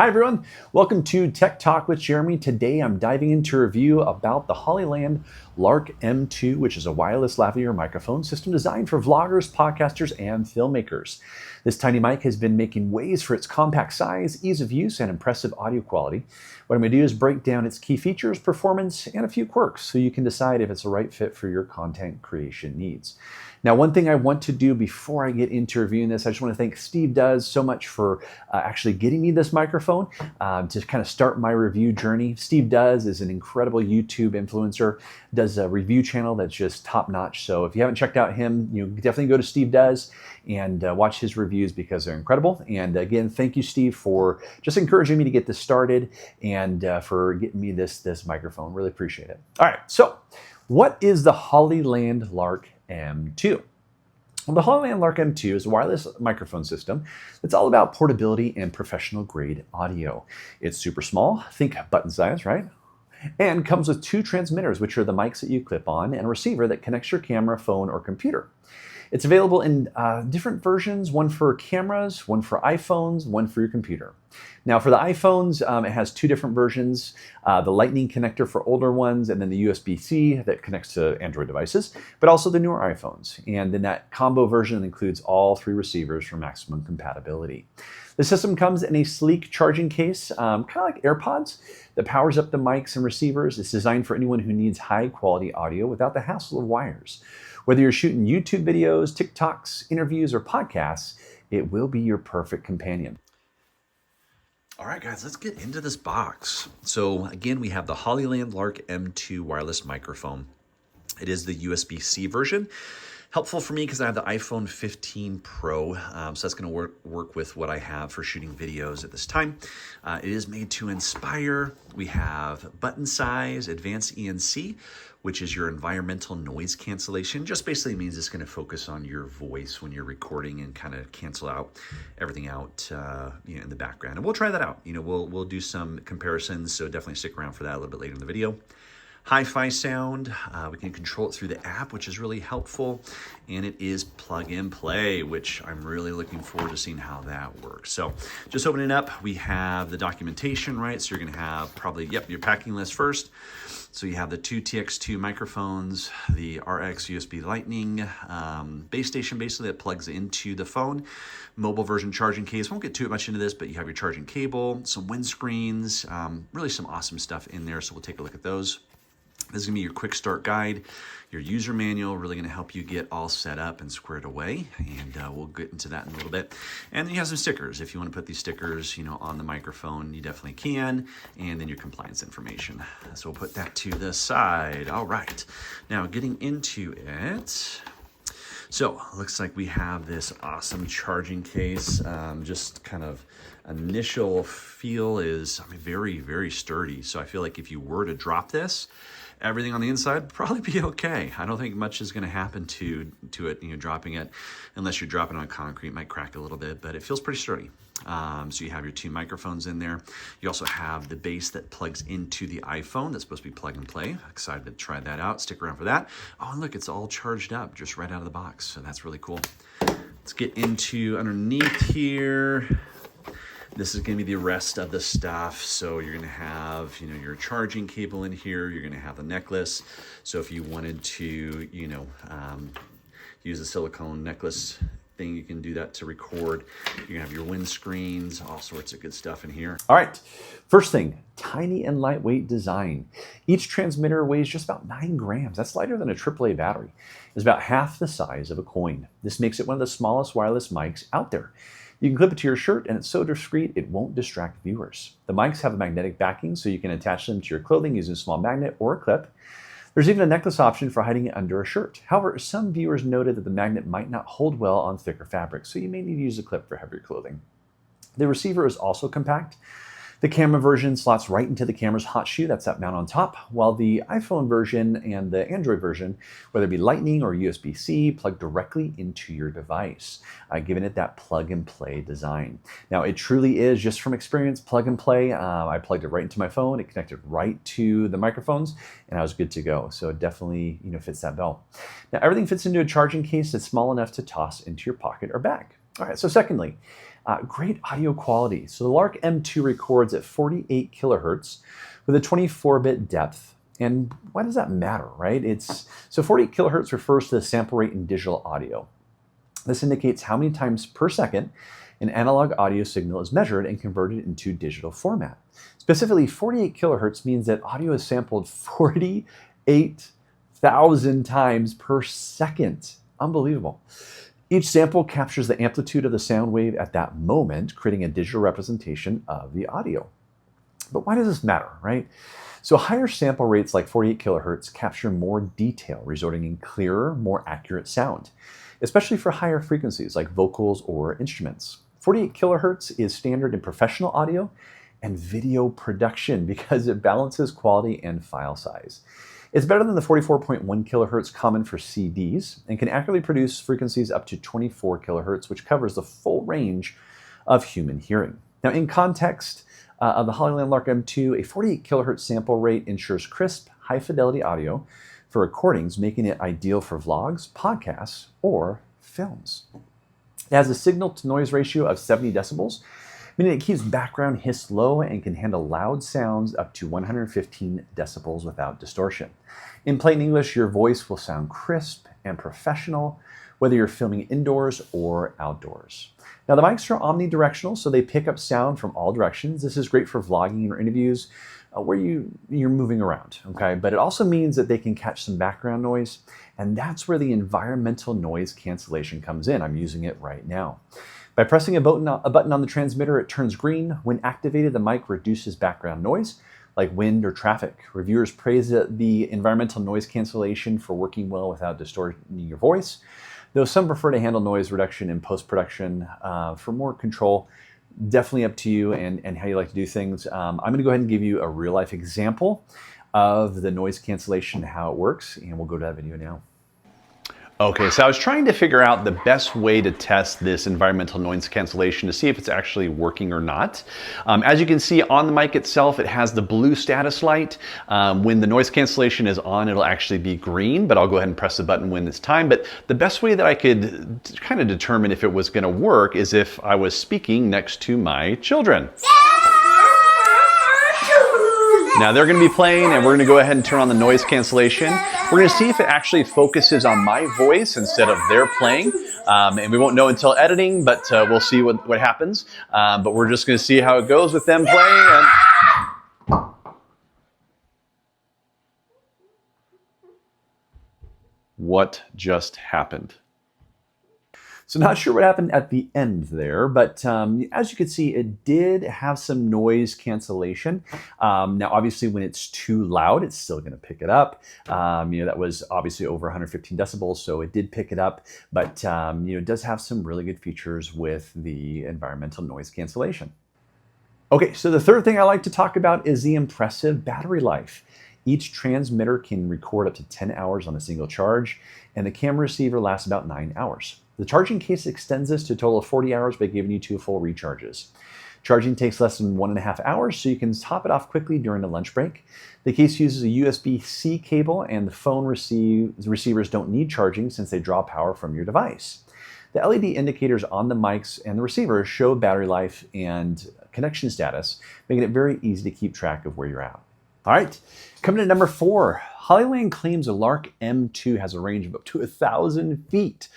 Hi everyone, welcome to Tech Talk with Jeremy. Today I'm diving into a review about the Hollyland Lark M2, which is a wireless lavalier microphone system designed for vloggers, podcasters, and filmmakers. This tiny mic has been making waves for its compact size, ease of use, and impressive audio quality. What I'm going to do is break down its key features, performance, and a few quirks so you can decide if it's the right fit for your content creation needs. Now, one thing I want to do before I get into reviewing this, I just want to thank Steve Does so much for actually getting me this microphone to kind of start my review journey. Steve Does is an incredible YouTube influencer, does a review channel that's just top notch. So if you haven't checked out him, you definitely go to Steve Does and watch his reviews because they're incredible. And again, thank you, Steve, for just encouraging me to get this started and for getting me this microphone. Really appreciate it. All right, so what is the Hollyland Lark M2? Well, the Hollyland Lark M2 is a wireless microphone system that's all about portability and professional grade audio. It's super small, think button size, right? And comes with two transmitters, which are the mics that you clip on, and a receiver that connects your camera, phone, or computer. It's available in different versions, one for cameras, one for iPhones, one for your computer. Now for the iPhones, it has two different versions, the Lightning connector for older ones, and then the USB-C that connects to Android devices, but also the newer iPhones. And then that combo version includes all three receivers for maximum compatibility. The system comes in a sleek charging case, kind of like AirPods, that powers up the mics and receivers. It's designed for anyone who needs high quality audio without the hassle of wires. Whether you're shooting YouTube videos, TikToks, interviews, or podcasts, it will be your perfect companion. All right, guys, let's get into this box. So again, we have the Hollyland Lark M2 wireless microphone. It is the USB-C version. Helpful for me because I have the iPhone 15 Pro, so that's going to work with what I have for shooting videos at this time. It is made to inspire. We have button size, advanced ENC, which is your environmental noise cancellation. Just basically means it's going to focus on your voice when you're recording and kind of cancel out everything out in the background. And we'll try that out. We'll do some comparisons, so definitely stick around for that a little bit later in the video. Hi-Fi sound, we can control it through the app, which is really helpful, and it is plug and play, which I'm really looking forward to seeing how that works. So just opening it up, we have the documentation, right? So you're gonna have probably, your packing list first. So you have the two TX2 microphones, the RX USB Lightning base station basically that plugs into the phone, mobile version charging case. Won't get too much into this, but you have your charging cable, some windscreens, really some awesome stuff in there. So we'll take a look at those. This is gonna be your quick start guide, your user manual, really gonna help you get all set up and squared away. And we'll get into that in a little bit. And then you have some stickers. If you wanna put these stickers, on the microphone, you definitely can. And then your compliance information. So we'll put that to the side. All right, now getting into it. So looks like we have this awesome charging case. Just kind of initial feel is, very, very sturdy. So I feel like if you were to drop this, everything on the inside would probably be okay. I don't think much is going to happen to it, dropping it, unless you're dropping it on concrete. It might crack a little bit, but it feels pretty sturdy. So you have your two microphones in there. You also have the base that plugs into the iPhone. That's supposed to be plug and play. Excited to try that out. Stick around for that. Oh, and look, it's all charged up just right out of the box. So that's really cool. Let's get into underneath here. This is going to be the rest of the stuff. So you're going to have, your charging cable in here. You're going to have the necklace. So if you wanted to, use a silicone necklace thing, you can do that to record. You're going to have your windscreens, all sorts of good stuff in here. All right, first thing, tiny and lightweight design. Each transmitter weighs just about 9 grams. That's lighter than a AAA battery. It's about half the size of a coin. This makes it one of the smallest wireless mics out there. You can clip it to your shirt, and it's so discreet it won't distract viewers. The mics have a magnetic backing, so you can attach them to your clothing using a small magnet or a clip. There's even a necklace option for hiding it under a shirt. However, some viewers noted that the magnet might not hold well on thicker fabric, so you may need to use a clip for heavier clothing. The receiver is also compact. The camera version slots right into the camera's hot shoe, that's that mount on top, while the iPhone version and the Android version, whether it be Lightning or USB-C, plug directly into your device, giving it that plug and play design. Now, it truly is, just from experience, plug and play. I plugged it right into my phone, it connected right to the microphones, and I was good to go. So it definitely fits that bill. Now, everything fits into a charging case that's small enough to toss into your pocket or bag. All right, so secondly, Great audio quality. So the Lark M2 records at 48 kilohertz with a 24-bit depth. And why does that matter, right? So 48 kilohertz refers to the sample rate in digital audio. This indicates how many times per second an analog audio signal is measured and converted into digital format. Specifically, 48 kilohertz means that audio is sampled 48,000 times per second. Unbelievable. Each sample captures the amplitude of the sound wave at that moment, creating a digital representation of the audio. But why does this matter, right? So higher sample rates like 48 kilohertz capture more detail, resulting in clearer, more accurate sound, especially for higher frequencies like vocals or instruments. 48 kilohertz is standard in professional audio and video production because it balances quality and file size. It's better than the 44.1 kilohertz common for CDs and can accurately produce frequencies up to 24 kilohertz, which covers the full range of human hearing. Now, in context of the Hollyland Lark M2, a 48 kilohertz sample rate ensures crisp, high-fidelity audio for recordings, making it ideal for vlogs, podcasts, or films. It has a signal-to-noise ratio of 70 decibels, meaning it keeps background hiss low and can handle loud sounds up to 115 decibels without distortion. In plain English, your voice will sound crisp and professional, whether you're filming indoors or outdoors. Now, the mics are omnidirectional, so they pick up sound from all directions. This is great for vlogging or interviews where you're moving around, okay? But it also means that they can catch some background noise, and that's where the environmental noise cancellation comes in. I'm using it right now. By pressing a button on the transmitter, it turns green. When activated, the mic reduces background noise, like wind or traffic. Reviewers praise the environmental noise cancellation for working well without distorting your voice, though some prefer to handle noise reduction in post-production for more control. Definitely up to you and how you like to do things. I'm going to go ahead and give you a real-life example of the noise cancellation, how it works, and we'll go to that video now. Okay, so I was trying to figure out the best way to test this environmental noise cancellation to see if it's actually working or not. As you can see on the mic itself, it has the blue status light. When the noise cancellation is on, it'll actually be green, but I'll go ahead and press the button when it's time. But the best way that I could kind of determine if it was gonna work is if I was speaking next to my children. Now they're going to be playing, and we're going to go ahead and turn on the noise cancellation. We're going to see if it actually focuses on my voice instead of their playing. And we won't know until editing, but we'll see what happens. But we're just going to see how it goes with them playing. What just happened? So not sure what happened at the end there, but as you can see, it did have some noise cancellation. Now, obviously, when it's too loud, it's still going to pick it up. That was obviously over 115 decibels, so it did pick it up. But it does have some really good features with the environmental noise cancellation. Okay, so the third thing I like to talk about is the impressive battery life. Each transmitter can record up to 10 hours on a single charge, and the camera receiver lasts about 9 hours. The charging case extends this to a total of 40 hours by giving you 2 full recharges. Charging takes less than 1.5 hours, so you can top it off quickly during a lunch break. The case uses a USB-C cable, and the phone receivers don't need charging since they draw power from your device. The LED indicators on the mics and the receiver show battery life and connection status, making it very easy to keep track of where you're at. All right, coming to number 4. Hollyland claims the Lark M2 has a range of up to 1,000 feet.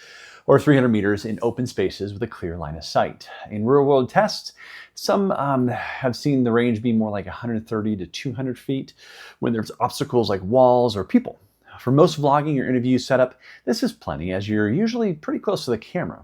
Or 300 meters in open spaces with a clear line of sight. In real-world tests, some have seen the range be more like 130 to 200 feet when there's obstacles like walls or people. For most vlogging or interview setup, this is plenty as you're usually pretty close to the camera.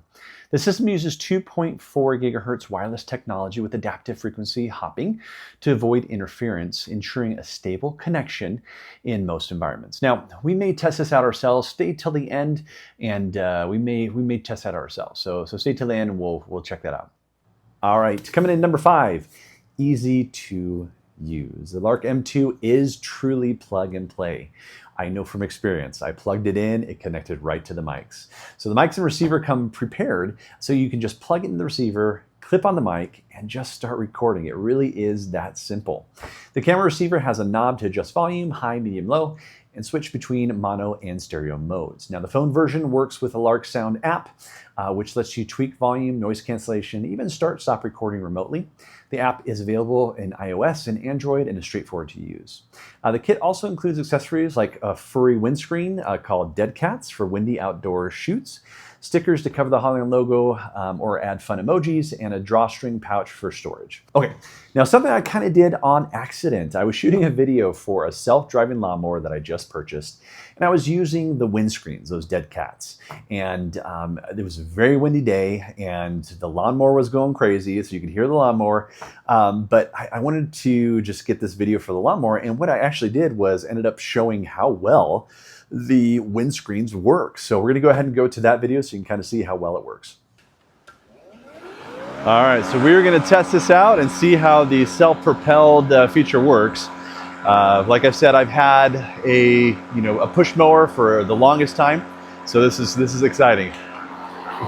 The system uses 2.4 gigahertz wireless technology with adaptive frequency hopping to avoid interference, ensuring a stable connection in most environments. Now, we may test this out ourselves. Stay till the end, and we may test that ourselves. So stay till the end, and we'll check that out. All right, coming in number 5, easy to use. The Lark M2 is truly plug and play. I know from experience. I plugged it in, it connected right to the mics. So the mics and receiver come prepared, so you can just plug it in the receiver, clip on the mic, and just start recording. It really is that simple. The camera receiver has a knob to adjust volume, high, medium, low, and switch between mono and stereo modes. Now the phone version works with the Lark Sound app, which lets you tweak volume, noise cancellation, even start-stop recording remotely. The app is available in iOS and Android and is straightforward to use. The kit also includes accessories like a furry windscreen called Dead Cats for windy outdoor shoots, stickers to cover the Hollyland logo or add fun emojis, and a drawstring pouch for storage. Okay, now something I kind of did on accident. I was shooting a video for a self-driving lawnmower that I just purchased, and I was using the windscreens, those Dead Cats. And it was a very windy day, and the lawnmower was going crazy, so you could hear the lawnmower. But I wanted to just get this video for the lawnmower, and what I actually did was ended up showing how well the windscreens work. So we're gonna go ahead and go to that video so you can kind of see how well it works. All right, so we're gonna test this out and see how the self-propelled feature works. Like I said, I've had a push mower for the longest time, so this is exciting.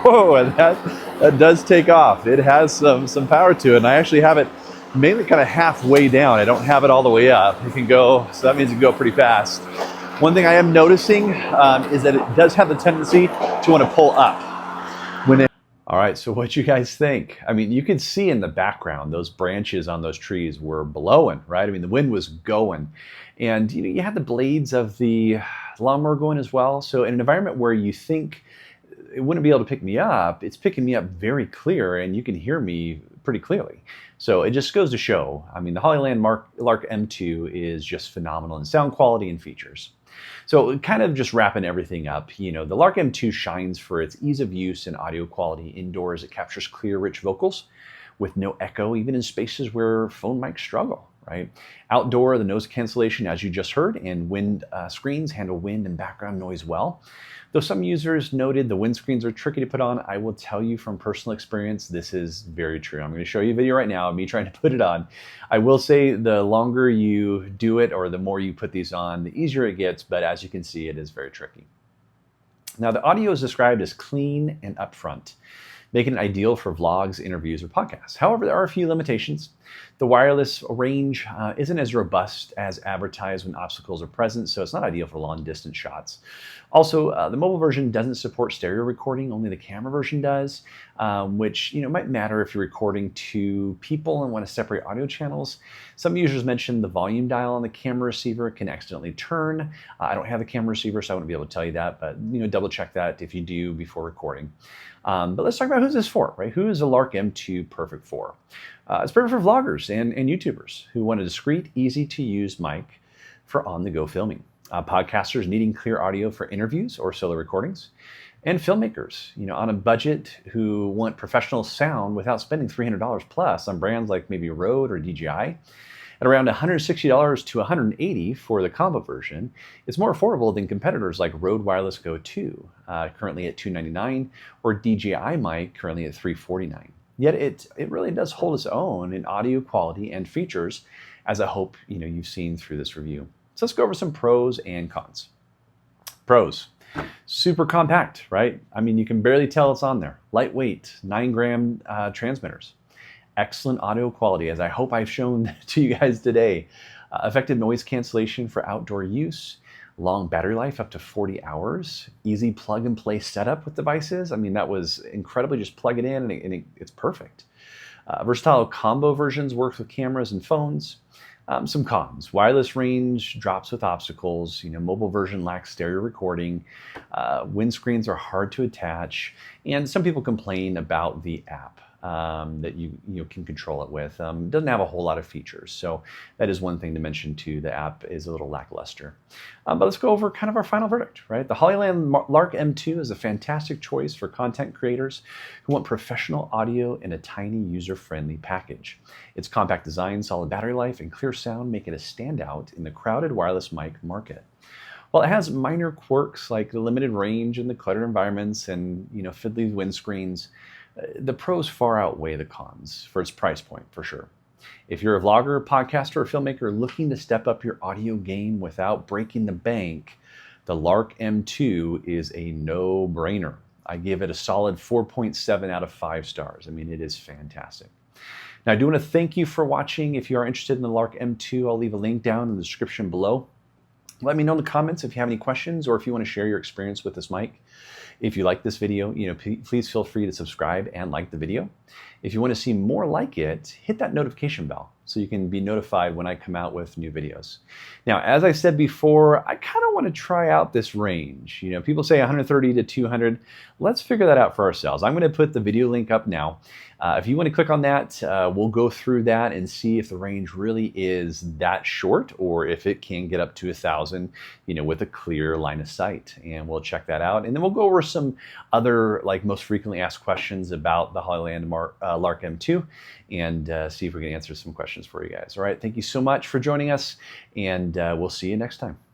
Whoa, and that does take off. It has some power to it, and I actually have it mainly kind of halfway down. I don't have it all the way up. It can go, so that means it can go pretty fast. One thing I am noticing is that it does have the tendency to want to pull up. All right, so what you guys think? I mean, you can see in the background, those branches on those trees were blowing, right? I mean, the wind was going. And you had the blades of the lawnmower going as well. So in an environment where you think it wouldn't be able to pick me up, it's picking me up very clear, and you can hear me pretty clearly. So it just goes to show, I mean, the Hollyland Lark M2 is just phenomenal in sound quality and features. So kind of just wrapping everything up, the Lark M2 shines for its ease of use and audio quality indoors. It captures clear, rich vocals with no echo, even in spaces where phone mics struggle, right? Outdoor, the noise cancellation, as you just heard, and wind screens handle wind and background noise well. Though some users noted the windscreens are tricky to put on, I will tell you from personal experience, this is very true. I'm going to show you a video right now of me trying to put it on. I will say the longer you do it or the more you put these on, the easier it gets, but as you can see, it is very tricky. Now, the audio is described as clean and upfront, making it ideal for vlogs, interviews, or podcasts. However, there are a few limitations. The wireless range isn't as robust as advertised when obstacles are present, so it's not ideal for long distance shots. Also, the mobile version doesn't support stereo recording, only the camera version does, which might matter if you're recording to people and want to separate audio channels. Some users mentioned the volume dial on the camera receiver can accidentally turn. I don't have a camera receiver, so I wouldn't be able to tell you that, but double check that if you do before recording. But let's talk about who's this for, right? Who is the Lark M2 perfect for? It's perfect for vloggers and YouTubers who want a discreet, easy-to-use mic for on-the-go filming. Podcasters needing clear audio for interviews or solo recordings. And filmmakers, on a budget who want professional sound without spending $300 plus on brands like maybe Rode or DJI. At around $160 to $180 for the combo version, it's more affordable than competitors like Rode Wireless Go 2, currently at $299, or DJI mic, currently at $349. Yet it really does hold its own in audio quality and features, as I hope you've seen through this review. So let's go over some pros and cons. Pros. Super compact, right? I mean, you can barely tell it's on there. Lightweight, 9-gram transmitters. Excellent audio quality, as I hope I've shown to you guys today. Effective noise cancellation for outdoor use. Long battery life, up to 40 hours. Easy plug and play setup with devices. I mean, that was incredibly, just plug it in and it's perfect. Versatile combo versions works with cameras and phones. Some cons. Wireless range drops with obstacles. Mobile version lacks stereo recording. Windscreens are hard to attach. And some people complain about the app that you can control it with. Doesn't have a whole lot of features. So that is one thing to mention too. The app is a little lackluster. But let's go over kind of our final verdict, right? The Hollyland Lark M2 is a fantastic choice for content creators who want professional audio in a tiny user-friendly package. Its compact design, solid battery life, and clear sound make it a standout in the crowded wireless mic market. While it has minor quirks like the limited range in the cluttered environments and fiddly windscreens, the pros far outweigh the cons for its price point, for sure. If you're a vlogger, podcaster, or filmmaker looking to step up your audio game without breaking the bank, the Lark M2 is a no-brainer. I give it a solid 4.7 out of 5 stars. I mean, it is fantastic. Now, I do want to thank you for watching. If you are interested in the Lark M2, I'll leave a link down in the description below. Let me know in the comments if you have any questions or if you want to share your experience with this mic. If you like this video, please feel free to subscribe and like the video. If you want to see more like it, hit that notification bell so you can be notified when I come out with new videos. Now, as I said before, I kind of want to try out this range. People say 130 to 200. Let's figure that out for ourselves. I'm going to put the video link up now. If you want to click on that, we'll go through that and see if the range really is that short or if it can get up to 1,000, with a clear line of sight. And we'll check that out. And then we'll go over some other most frequently asked questions about the Hollyland Lark M2 and see if we can answer some questions for you guys. All right, thank you so much for joining us, and we'll see you next time.